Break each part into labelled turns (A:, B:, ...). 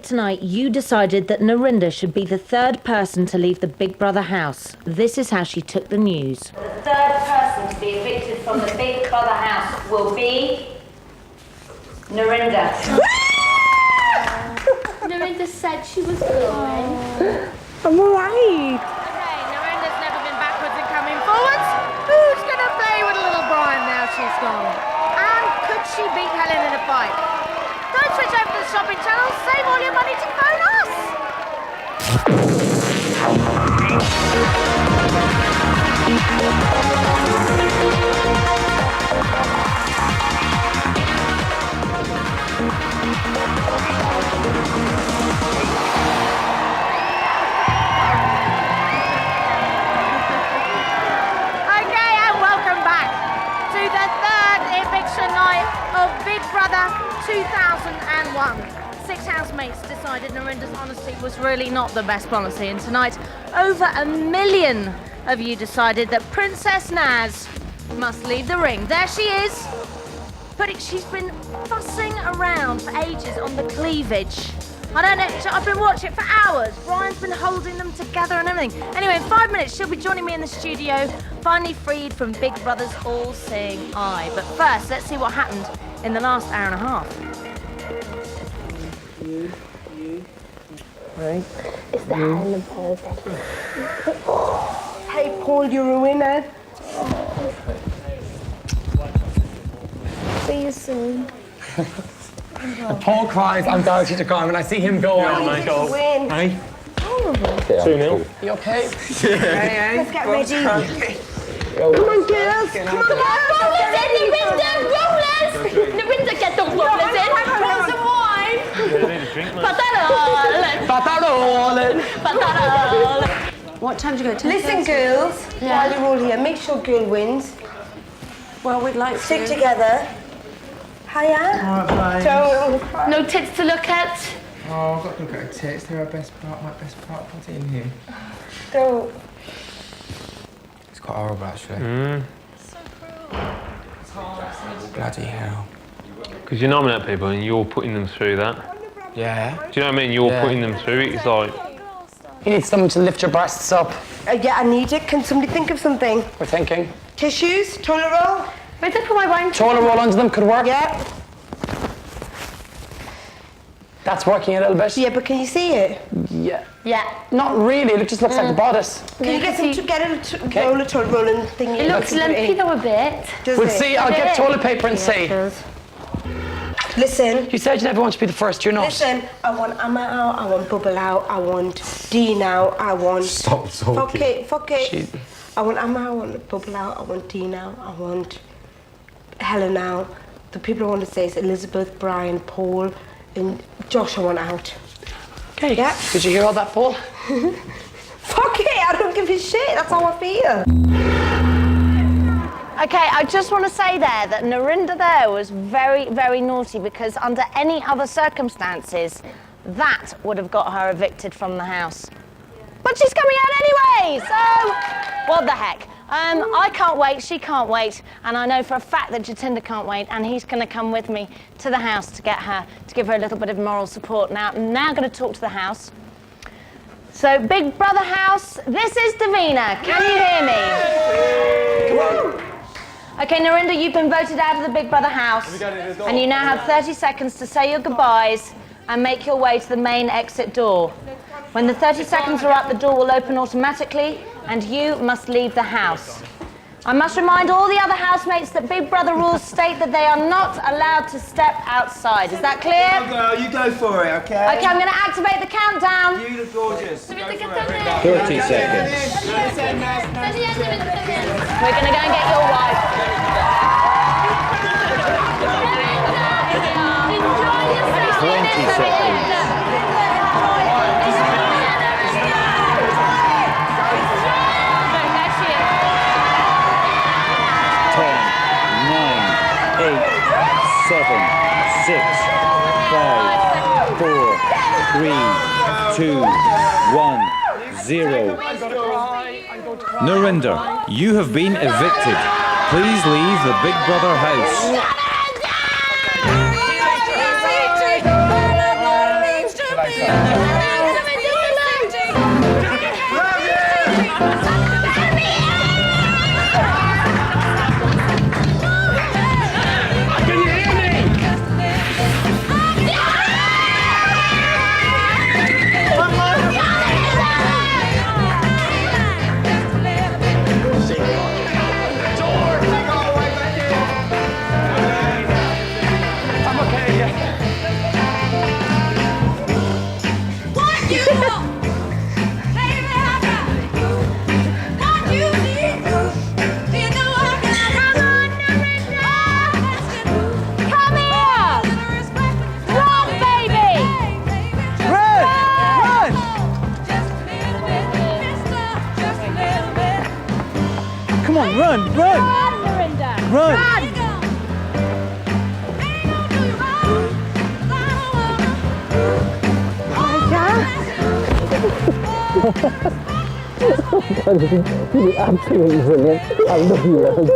A: Tonight, you decided that Narinder should be the third person to leave the Big Brother house. This is how she took the news. The third person to be evicted from the Big Brother house will be Narinder.
B: Narinder said she was going.
C: I'm alright.
D: Okay, Narinda's never been backwards and coming forwards. Who's going to play with little Brian now she's gone? And could she beat Helen in a fight? Don't switch over to the shopping channel. Save all your money to phone us. Okay, and welcome back to the third eviction night of Big Brother 2001. 6 housemates decided Narinda's honesty was really not the best policy, and tonight over 1 million of you decided that Princess Naz must leave the ring. There she is. She's been fussing around for ages on the cleavage. I don't know, I've been watching it for hours. Brian's been holding them together and everything. Anyway, in 5 minutes, she'll be joining me in the studio, finally freed from Big Brother's all-seeing eye. But first, let's see what happened in the last hour and a half.
C: Right.
B: It's the Helen and Paul.
C: Hey, Paul, you're a winner.
B: See you soon.
E: Paul cries, I'm doubting to come, and I see him go.
C: Oh my God. Win.
E: Hey?
F: 2-0.
E: You okay?
C: Let's get ready.
E: Okay.
C: Come on, girls. Come on,
B: Rollers in, Narinder! Rollers! Narinder, get the rollers in. Pour some wine. Patarol.
G: What time do you go to?
C: Listen, girls, while you're all here, make sure girl wins.
G: Well, we'd like to.
C: Stick together. Hiya. Don't cry.
B: No tits to look at.
F: Oh, I've got to look at her tits. They're my best part in here.
C: Don't.
F: It's quite horrible, actually.
H: So cruel.
F: Bloody hell.
H: Because you nominate people and you're putting them through that.
F: Yeah?
H: Do you know what I mean? You're putting them through it. It's like...
E: You need someone to lift your breasts up.
C: Yeah, I need it. Can somebody think of something?
E: We're thinking.
C: Tissues? Toilet roll?
B: Where'd they put my wine?
E: Toilet roll under them could work.
C: Yeah.
E: That's working a little bit.
C: Yeah, but can you see it?
E: Yeah.
B: Yeah.
E: Not really. It just looks like the bodice.
C: Can you get some to get a roll of toilet roll and thingy?
B: It looks lumpy though a bit.
C: Does
E: We'll
C: it?
E: see. I'll get toilet paper and see.
C: Listen.
E: You said you never want to be the first. You're not.
C: Listen, I want Amma out, I want Bubble out, I want Dean out, I want...
F: Stop talking.
C: Fuck it. I want Amma, I want Bubble out, I want Dean out, I want Helen out. The people I want to say is Elizabeth, Brian, Paul, and Josh I want out.
E: Okay.
C: Yeah.
E: Did you hear all that, Paul?
C: Fuck it, I don't give a shit, that's how I feel.
A: Okay, I just want to say there that Narinder there was very, very naughty, because under any other circumstances, that would have got her evicted from the house. But she's coming out anyway, so what the heck. I can't wait, she can't wait, and I know for a fact that Jatinder can't wait, and he's going to come with me to the house to get her, to give her a little bit of moral support. Now, I'm now going to talk to the house. So, Big Brother house, this is Davina. Can you hear me? Come on. Okay, Narinder, you've been voted out of the Big Brother house, and you now have 30 seconds to say your goodbyes and make your way to the main exit door. When the 30 seconds are up, the door will open automatically, and you must leave the house. I must remind all the other housemates that Big Brother rules state that they are not allowed to step outside. Is that clear?
I: Girl, you go for it, okay?
A: Okay, I'm going to activate the countdown.
I: You look gorgeous.
F: 30 seconds.
A: We're going to go and get your wife.
B: Enjoy yourself.
F: 20 seconds. Seven, 6, 5, 4, 3, 2, 1, 0. Narinder, you have been evicted. Please leave the Big Brother house.
E: Can you hear me? I'm okay, yeah.
J: Come on, run, run! Run!
K: You did absolutely brilliant. I love you, Rose.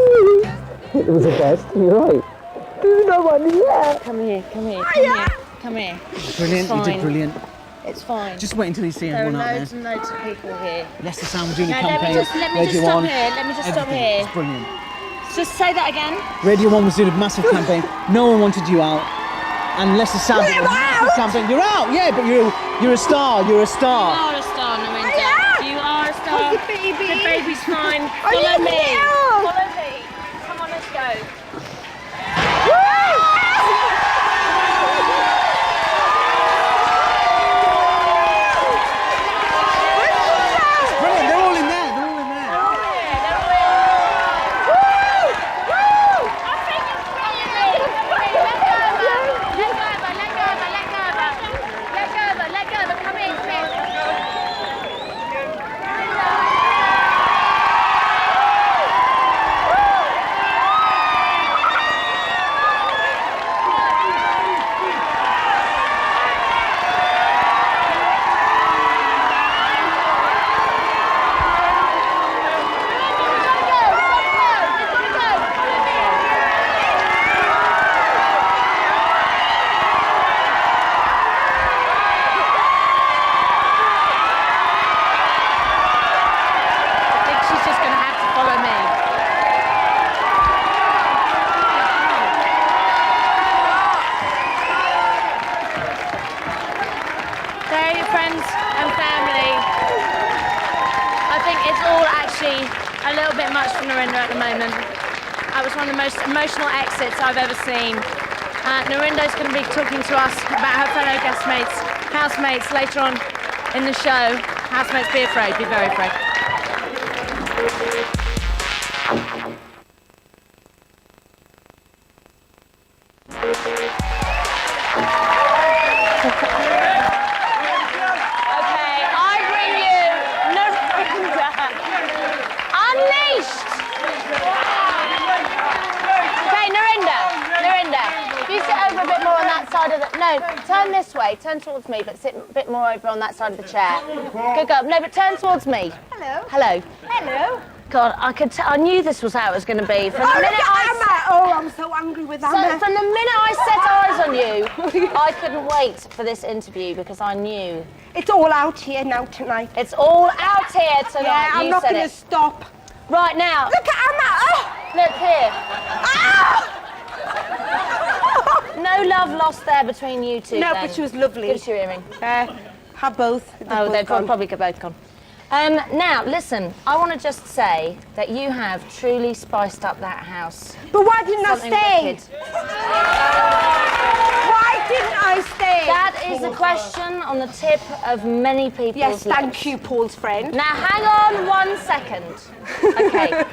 K: It was the best. You're right. There's no one here.
D: Come here, come here, come here, come here.
J: Brilliant, you did brilliant.
D: It's fine.
J: Just wait until you see
D: There are
J: everyone out
D: loads
J: there.
D: and loads of people here.
J: Leicester Sound doing
D: No,
J: a campaign.
D: let me just stop here. Let me just stop
J: everything.
D: here.
J: It's brilliant.
D: Just say that again.
J: Radio 1 was doing a massive campaign. No one wanted you out. And Leicester Sound did a massive campaign. You're out, yeah, but you're a star. You're a star.
D: You are a star, Narinda. You are a star.
C: Oh, the baby.
D: The baby's fine.
C: Are
D: Follow
C: you
D: me.
C: here?
D: Follow me. Come on, let's go.
J: Brilliant, they're all in there. They're all in there.
D: She's just going to have to follow me. There, your friends and family. I think it's all actually a little bit much for Narinda at the moment. That was one of the most emotional exits I've ever seen. Narinda's going to be talking to us about her fellow guestmates, housemates later on in the show. Housemates, be afraid, be very afraid. Okay, I bring you Narinda. Unleashed! Okay, Narinda, you sit over a bit more on that side of the... No, turn this way, turn towards me, but sit a bit more over on that side of the chair. Good girl. No, but turn towards me.
C: Hello.
A: Hello.
C: Hello.
A: God, I knew this was how it was going to be. From the minute
C: I'm so angry with Anna.
A: From the minute I set eyes on you, I couldn't wait for this interview because I knew.
C: It's all out here now tonight.
A: It's all out here tonight.
C: Yeah, I'm not going to stop.
A: Right now.
C: Look at Anna. Oh.
A: Look here.
C: Ah!
A: No love lost there between you two.
C: No,
A: then.
C: but she was lovely.
A: Give us your earring.
C: Have both.
A: They've probably both gone. Now, listen, I want to just say that you have truly spiced up that house.
C: But why didn't
A: Something
C: I stay?
A: wicked.
C: Why didn't I stay?
A: That is a question on the tip of many people's
C: Yes,
A: lips.
C: thank you, Paul's friend.
A: Now, hang on 1 second. Okay.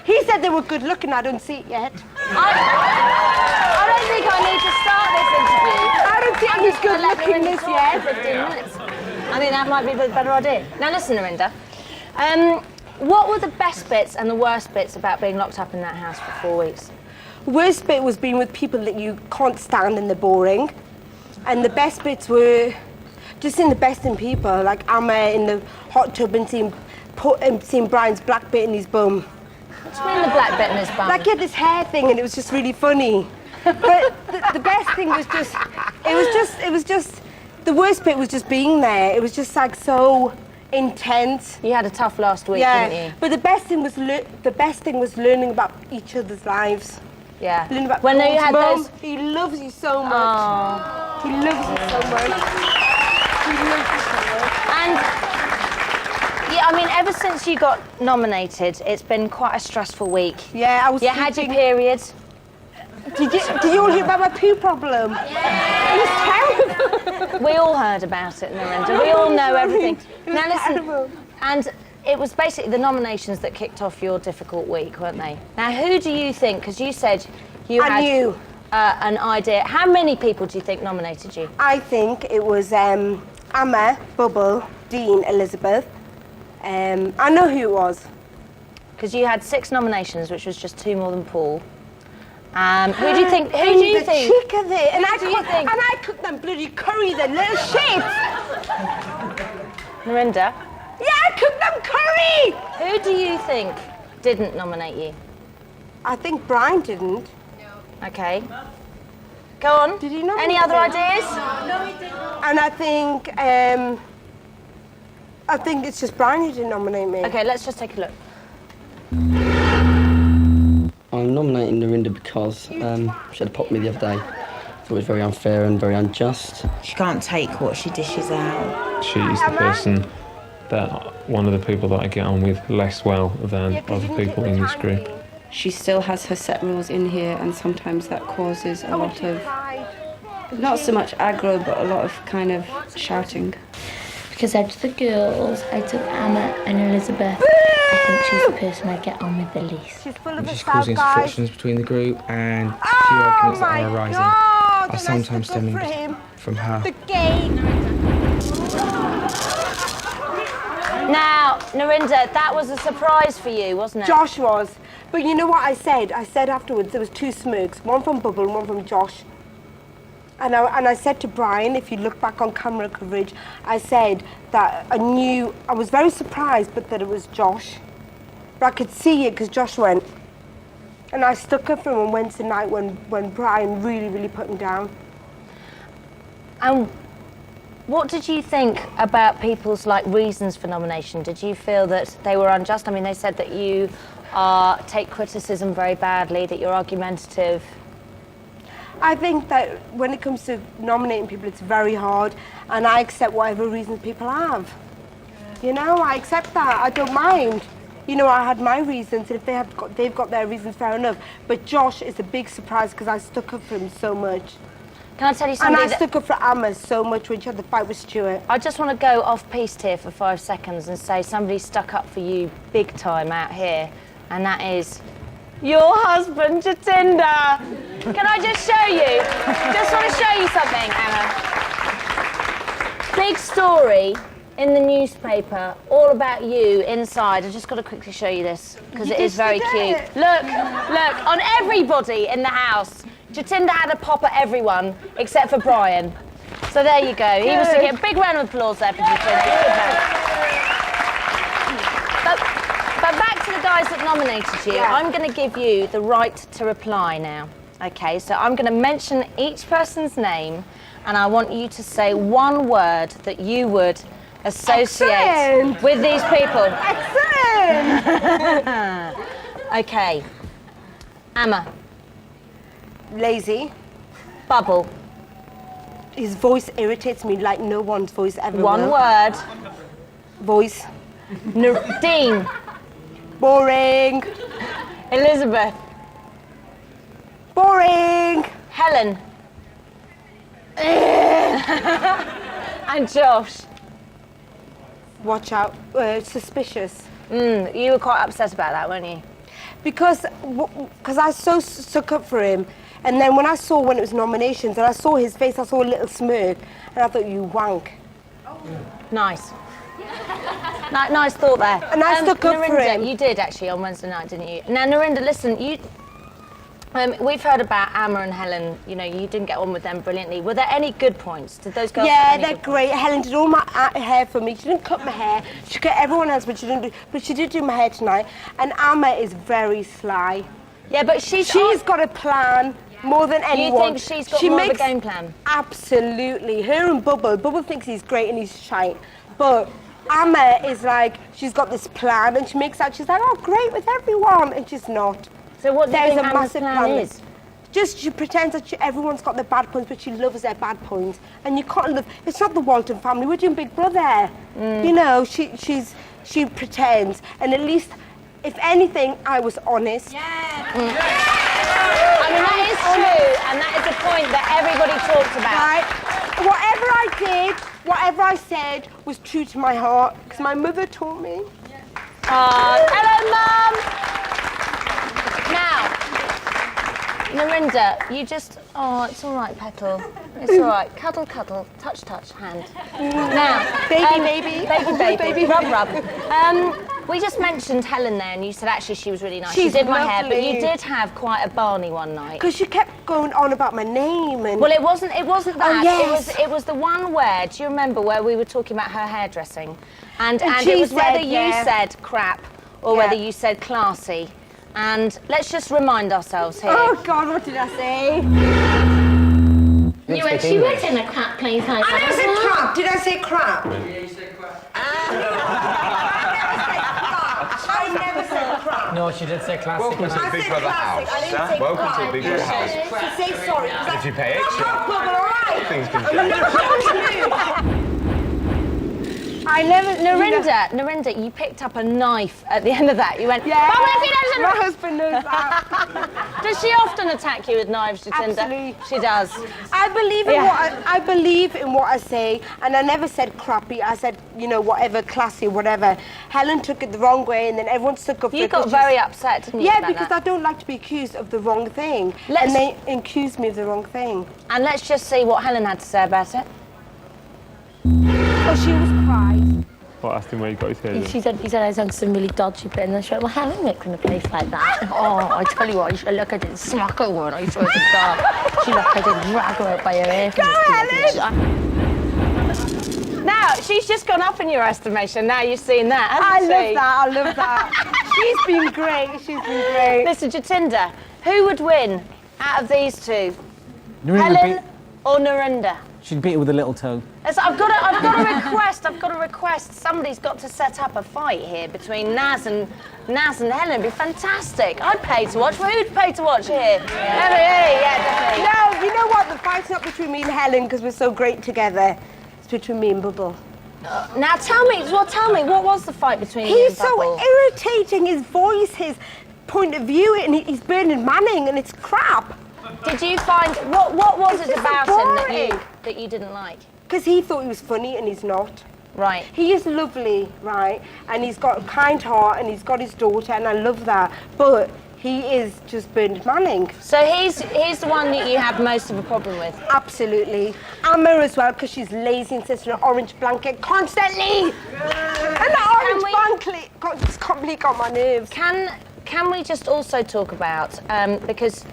C: He said they were good looking. I don't see it yet.
A: I don't think I need to start this interview.
C: I don't see any good looking this yet.
A: 15 minutes. I think that might be the better idea. Now listen, Narinda. What were the best bits and the worst bits about being locked up in that house for 4 weeks?
C: Worst bit was being with people that you can't stand and they're boring. And the best bits were just seeing the best in people, like Amma in the hot tub and seeing Brian's black bit in his bum.
A: What do you mean the black bit in his bum?
C: Like he had this hair thing and it was just really funny. But the best thing was just, it was just The worst bit was just being there. It was just like so intense.
A: You had a tough last week,
C: Yeah,
A: didn't you?
C: but the best thing was learning about each other's lives.
A: Yeah.
C: Learning about
A: When you
C: Paul's
A: had
C: mum.
A: those.
C: He loves you so much.
A: Aww.
C: He loves you so much. He loves you so much.
A: And yeah, I mean, ever since you got nominated, it's been quite a stressful week.
C: Yeah, I was.
A: You had your period.
C: Did you all hear about my poo problem? Yeah. It was terrible.
A: We all heard about it, Narinda. We all know everything.
C: It was
A: Now listen,
C: terrible.
A: and it was basically the nominations that kicked off your difficult week, weren't they? Now, who do you think? Because you said you had an idea. How many people do you think nominated you?
C: I think it was Amma, Bubble, Dean, Elizabeth. I know who it was.
A: Because you had 6 nominations, which was just 2 more than Paul. Who do you think? Who do you
C: the
A: think?
C: cheek of it. And
A: think?
C: I cooked them bloody curry, the little shit.
A: Narinda,
C: Yeah, I cooked them curry.
A: who do you think didn't nominate you?
C: I think Brian didn't.
A: Okay. Go on.
C: Did he nominate
A: Any other
C: me?
A: ideas?
C: No, he didn't. And I think it's just Brian who didn't nominate me.
A: Okay, let's just take a look.
K: I'm nominating Narinda because she had a pop me the other day. I thought it was very unfair and very unjust.
L: She can't take what she dishes out.
H: She is the person that one of the people that I get on with less well than other people in this group.
G: She still has her set rules in here, and sometimes that causes a lot of, not so much aggro, but a lot of kind of shouting.
B: Because out of the girls, I took Anna and Elizabeth. I think she's the person I get on with the least.
C: She's full of
E: She's
C: herself,
E: causing
C: guys.
E: frictions between the group and few arguments that are arising
C: God,
E: are sometimes stemming from her.
C: The game.
A: Now, Narinda, that was a surprise for you, wasn't it?
C: Josh was. But you know what I said? I said afterwards there was 2 smirks, one from Bubble and one from Josh. And I said to Brian, if you look back on camera coverage, I said that I was very surprised, but that it was Josh. But I could see it because Josh went. And I stuck up for him on Wednesday night when Brian really, really put him down.
A: And what did you think about people's reasons for nomination? Did you feel that they were unjust? I mean, they said that you take criticism very badly, that you're argumentative.
C: I think that when it comes to nominating people, it's very hard, and I accept whatever reasons people have. You know, I accept that. I don't mind. You know, I had my reasons, and if they've got their reasons, fair enough. But Josh is a big surprise because I stuck up for him so much.
A: Can I tell you something?
C: And I stuck up for Amma so much when she had the fight with Stuart.
A: I just want to go off-piste here for 5 seconds and say somebody stuck up for you big time out here, and that is your husband, Jatinder. Can I just show you? Just want to show you something, Anna. Big story in the newspaper, all about you inside. I just got to quickly show you this because it is very cute. Look, on everybody in the house. Jatinder had a pop at everyone except for Brian. So there you go. He was singing. A big round of applause there for Jatinder. Good man. But back to the guys that nominated you.
C: Yeah.
A: I'm going to give you the right to reply now. Okay, so I'm going to mention each person's name, and I want you to say one word that you would associate with these people.
C: Excellent!
A: Okay. Amma.
C: Lazy.
A: Bubble.
C: His voice irritates me like no one's voice ever
A: One
C: will.
A: word.
C: Voice.
A: Dean.
C: Boring.
A: Elizabeth.
C: Boring.
A: Helen. And Josh.
C: Watch out. Suspicious.
A: You were quite upset about that, weren't you?
C: Because I so stuck up for him, and then when it was nominations, and I saw his face, I saw a little smirk, and I thought, you wank.
A: Nice. Nice thought there.
C: And I stuck up for
A: Narinda,
C: him.
A: you did actually on Wednesday night, didn't you? Now, Narinda, listen, we've heard about Amma and Helen. You know, you didn't get on with them brilliantly. Were there any good points? Did those girls have
C: Yeah,
A: any
C: they're
A: good
C: great. Helen did all my hair for me. She didn't cut my hair. She cut everyone else, but she didn't. But she did do my hair tonight. And Amma is very sly.
A: Yeah, but she's
C: got a plan. more than anyone.
A: You think she's got more of a game plan?
C: Absolutely. Her and Bubble. Bubble thinks he's great and he's shite. But Amma is like, she's got this plan and she makes out, she's like, oh, great with everyone. And she's not.
A: So what do you think
C: a
A: Amma's
C: massive
A: plan is?
C: Just she pretends that everyone's got their bad points, but she loves their bad points. And you can't love, it's not the Walton family, we're doing Big Brother. You know, she pretends. And at least, if anything, I was honest.
A: I mean, that is true, and that is a point that everybody talks about.
C: Right? Whatever I did, whatever I said was true to my heart, because my mother taught me.
A: Hello, Mum! Now, Narinda, you just... Oh, it's all right, Petal. It's all right. Cuddle, cuddle, touch, touch, hand. Now...
C: Baby.
A: Rub. We just mentioned Helen there, and you said actually she was really nice.
C: She's
A: she did my hair, but
C: lovely.
A: you did have quite a Barney one night.
C: Because she kept going on about my name and...
A: Well, it wasn't that.
C: Oh, yes.
A: It was the one where, do you remember, where we were talking about her hairdressing? And
C: she
A: it was
C: said,
A: whether you said crap or whether you said classy. And let's just remind ourselves here.
C: Oh, God, what did I say?
B: You went, she was in a crap place like that.
C: I never said crap. Did I say crap?
I: Yeah, you said crap.
C: I never said crap.
E: No, she did say classic.
I: Welcome to Big Brother House.
C: I didn't say
I: Welcome
C: crap.
I: to Big Brother House.
C: She say sorry.
I: If you pay extra, things can change.
A: Narinda, you picked up a knife at the end of that. You went,
C: Yeah.
A: Mum, if he doesn't...
C: My husband knows that.
A: Does she often attack you with knives, Jacinda?
C: Absolutely.
A: She does.
C: I believe in I believe in what I say, and I never said crappy. I said, you know, whatever, classy, whatever. Helen took it the wrong way, and then everyone stuck up for it.
A: You got very upset, didn't you?
C: Yeah,
A: about
C: because
A: that?
C: I don't like to be accused of the wrong thing, and they accused me of the wrong thing.
A: And let's just see what Helen had to say about it.
C: Oh, she was crying.
H: What, asked him where he got his hair done?
B: He said I was on some really dodgy bit, and I said, well, Helen worked in a place like that. Oh, I tell you what, look, I didn't smack her one, I swear to God. She looked, I didn't drag her out by her hair.
A: Go, Helen! Now, she's just gone up in your estimation, now you've seen that, hasn't she?
C: I love that. She's been great,
A: Listen, Jacinda, who would win out of these two?
J: Narinda
A: Helen or Narinda?
J: She'd beat it with a little toe.
A: I've got a request. Somebody's got to set up a fight here between Naz and Helen. It'd be fantastic. I'd pay to watch. Who'd pay to watch here? Definitely.
C: No, you know what? The fight's not between me and Helen because we're so great together. It's between me and Bubble.
A: Now tell me, what was the fight between you and
C: He's so
A: Bubble?
C: irritating. His voice, his point of view, and he's Bernard Manning, and it's crap.
A: Did you find what was it about him that you didn't like?
C: Because he thought he was funny and he's not.
A: Right.
C: He is lovely, right? And he's got a kind heart and he's got his daughter and I love that. But he is just Bernard Manning.
A: So he's the one that you have most of a problem with?
C: Absolutely. Amma as well, because she's lazy and sits in an orange blanket constantly. And the orange blanket just completely got my nerves.
A: Can we just also talk about, because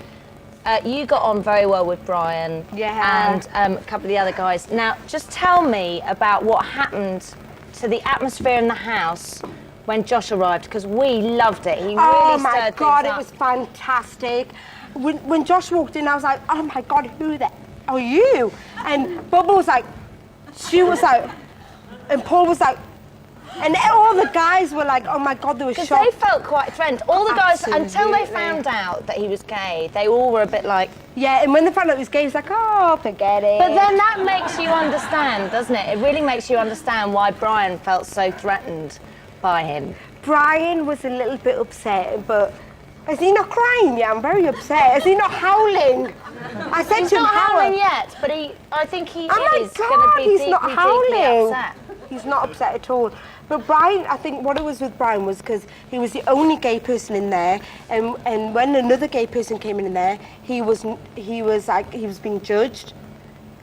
A: you got on very well with Brian and a couple of the other guys. Now, just tell me about what happened to the atmosphere in the house when Josh arrived, because we loved it. He really
C: oh my
A: stirred
C: God,
A: things
C: it
A: up.
C: was fantastic. When Josh walked in, I was like, oh my God, who the are you? And Bubba was like, she was like, and Paul was like, and all the guys were like, oh my God, they were shocked.
A: Because they felt quite threatened. All the guys, until they
C: Absolutely.
A: found out that he was gay, they all were a bit like...
C: Yeah, and when they found out he was gay, he was like, oh, forget it.
A: But then that makes you understand, doesn't it? It really makes you understand why Brian felt so threatened by him.
C: Brian was a little bit upset, but is he not crying yet? I'm very upset. Is he not howling? I said
A: He's
C: to him,
A: not
C: howl.
A: howling yet, but I think he
C: Oh my
A: is going to
C: God,
A: be
C: he's
A: deeply,
C: not howling.
A: deeply upset.
C: He's not upset at all. But Brian, I think what it was with Brian was because he was the only gay person in there, and when another gay person came in there, he was being judged.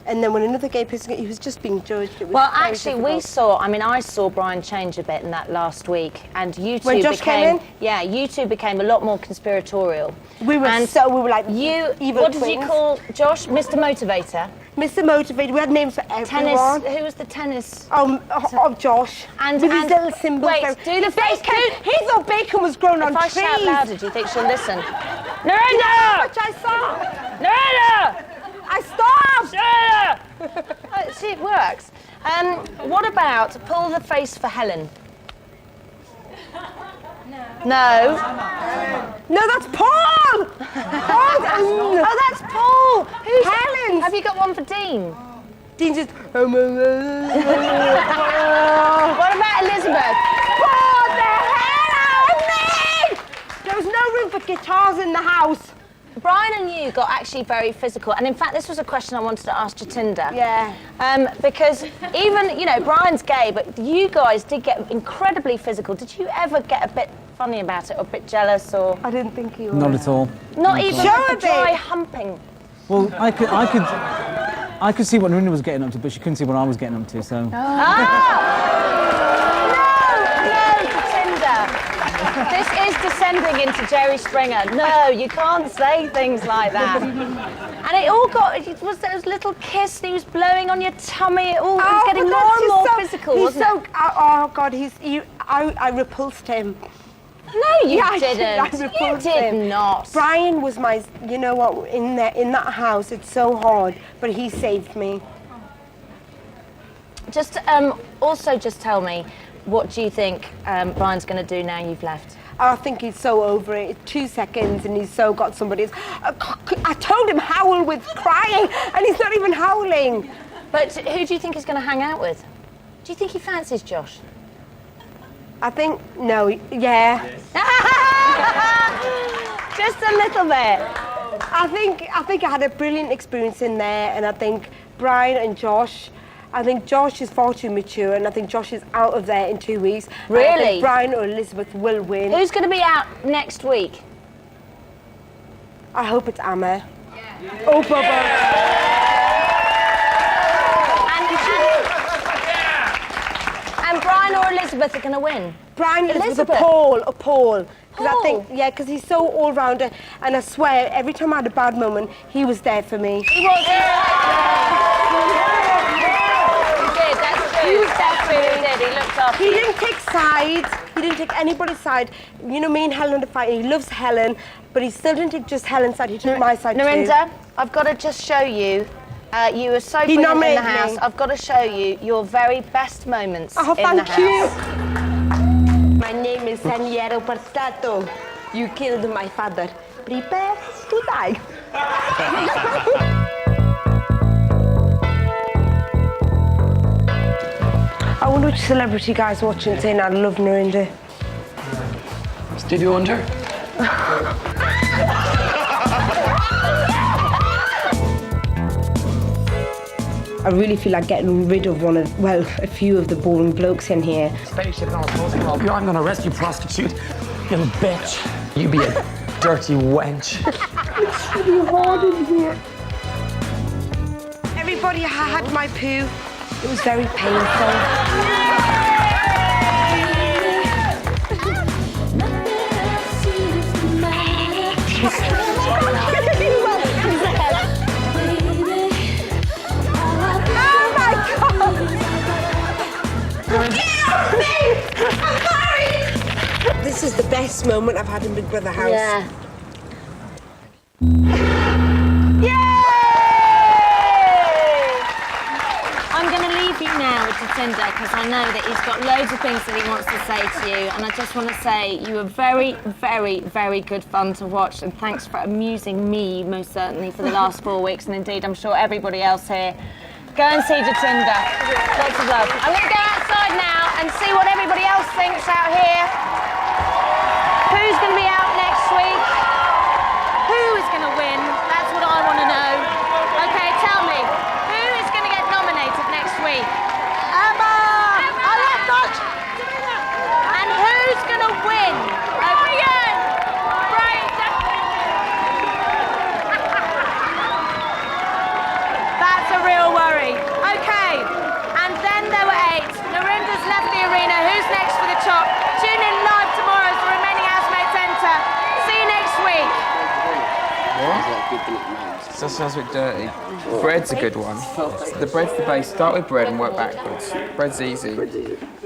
C: And then when another gay person, he was just being judged. It was
A: Well,
C: very
A: actually,
C: difficult.
A: I saw Brian change a bit in that last week, and you two
C: When Josh came in?
A: Yeah, you two became a lot more conspiratorial.
C: We were like evil
A: What did you
C: twins.
A: call Josh? Mr. Motivator?
C: Mr. Motivator, we had names for everyone.
A: Tennis, who was the tennis?
C: Of Josh.
A: And
C: with his little symbols.
A: Wait, do the
C: bacon. He thought bacon was grown on
A: trees. If I shout louder, do you think she'll listen? Narinda!
C: Which I saw.
A: Narendra!
C: I stopped!
A: Oh, see, it works. What about pull the face for Helen? No.
C: No, that's Paul!
A: Oh, that's Paul! Who's
C: Helen?
A: Have you got one for Dean?
C: Dean just...
A: What about Elizabeth?
C: Paul, the hell out of me! There was no room for guitars in the house.
A: Brian and you got actually very physical, and in fact, this was a question I wanted to ask Jatinder.
C: Yeah.
A: Because even, you know, Brian's gay, but you guys did get incredibly physical. Did you ever get a bit funny about it, or a bit jealous, or?
C: I didn't think you were.
J: Not at all.
A: Not even
C: Show
A: like
C: a
A: a dry
C: bit.
A: humping.
J: Well, I could see what Narendra was getting up to, but she couldn't see what I was getting up to, so...
A: No, Jatinder. This is descending into Jerry Springer. No, you can't say things like that. And it all got, it was those little kiss, and he was blowing on your tummy. It all was getting more and more physical, wasn't it?
C: Oh, God, I repulsed him.
A: No, you didn't.
C: I repulsed
A: You did
C: him.
A: not.
C: Brian was my, you know what, in that house, it's so hard, but he saved me.
A: Just, also just tell me, what do you think Brian's going to do now you've left?
C: I think he's so over it. 2 seconds and he's so got somebody's... I told him howl with crying and he's not even howling.
A: But who do you think he's going to hang out with? Do you think he fancies Josh?
C: I think, no, yeah.
A: Just a little bit.
C: I think I had a brilliant experience in there, and I think Brian and Josh, I think Josh is far too mature, and I think Josh is out of there in 2 weeks.
A: Really?
C: I think Brian or Elizabeth will win.
A: Who's going to be out next week?
C: I hope it's Amma. Yeah. Oh, Bubba.
A: And Brian or Elizabeth are going to win?
C: Brian, Elizabeth, a Paul. Because I think, yeah, because he's so all-rounder, and I swear, every time I had a bad moment, he was there for me.
A: He was. He did, that's true. He did, he looked after
C: He
A: you.
C: didn't take sides. He didn't take anybody's side. You know, me and Helen had a fight. He loves Helen, but he still didn't take just Helen's side. He took my side too.
A: Narendra, I've got to just show you. You were so brilliant in the
C: nominated
A: house.
C: me.
A: I've got to show you your very best moments
C: Oh,
A: in the
C: thank
A: house.
C: you. My name is Saniero Portato. You killed my father. Prepare to die. I wonder which celebrity guy's watching saying I love Narendra.
E: Stevie Wonder?
C: I really feel like getting rid of a few of the boring blokes in here.
E: Spaceship and all sorts of rob you. I'm gonna arrest you, prostitute. You little bitch. You be a dirty wench.
C: It's really hard in here. Everybody had my poo. It was very painful. This is the best moment I've had in Big Brother house.
A: Yeah. I'm going to leave you now with Jatinder because I know that he's got loads of things that he wants to say to you, and I just want to say you were very, very, very good fun to watch, and thanks for amusing me most certainly for the last 4 weeks, and indeed I'm sure everybody else here. Go and see Jatinder. Lots of love. I'm going to go outside now and see what everybody else thinks out here. Who's going to be out next week?
D: Who is going to win? That's what I want to know. Okay, tell me, who is going to get nominated next week? Emma! I left that! And who's going to win? Brian! Brian, that's a real worry. Okay, and then there were 8. Narendra's left the arena. Who's next for the top? Tune in live tomorrow as the remaining housemates enter. See you next week.
M: That sounds a bit dirty. Bread's a good one. The bread's the base. Start with bread and work backwards. Bread's easy.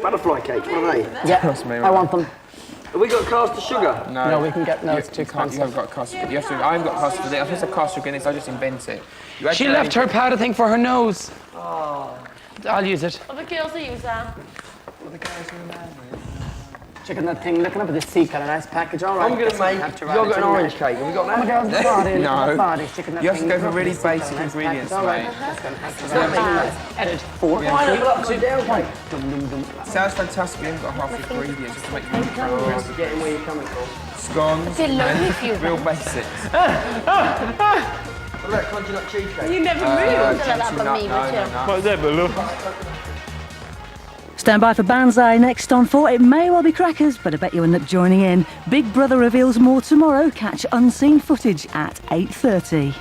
I: Butterfly cakes, what are they?
E: Yeah, I want them.
I: Have we got caster sugar?
M: No,
E: we can get
M: it's too can't. You haven't got caster. You have to. I haven't got caster. If it's a caster sugar in this, I just invent it.
E: She left her powder thing for her nose.
I: Oh.
E: I'll use it.
B: Other girls that use that.
E: Checking that thing, looking up at the sea colour, nice package, all right.
I: I'm going to make yogurt and orange cake. Have we got that?
M: No. You have to go for really basic ingredients, mate.
E: Edit 4.
I: Sit down, mate.
M: Sounds fantastic. We haven't got half the ingredients just to make you progress.
I: Getting where you're coming from.
M: Scones, real basics.
I: What about crunchy nut cheesecake?
B: You never moved.
N: Stand by for Banzai next on 4. It may well be crackers, but I bet you end up joining in. Big Brother reveals more tomorrow. Catch unseen footage at 8:30.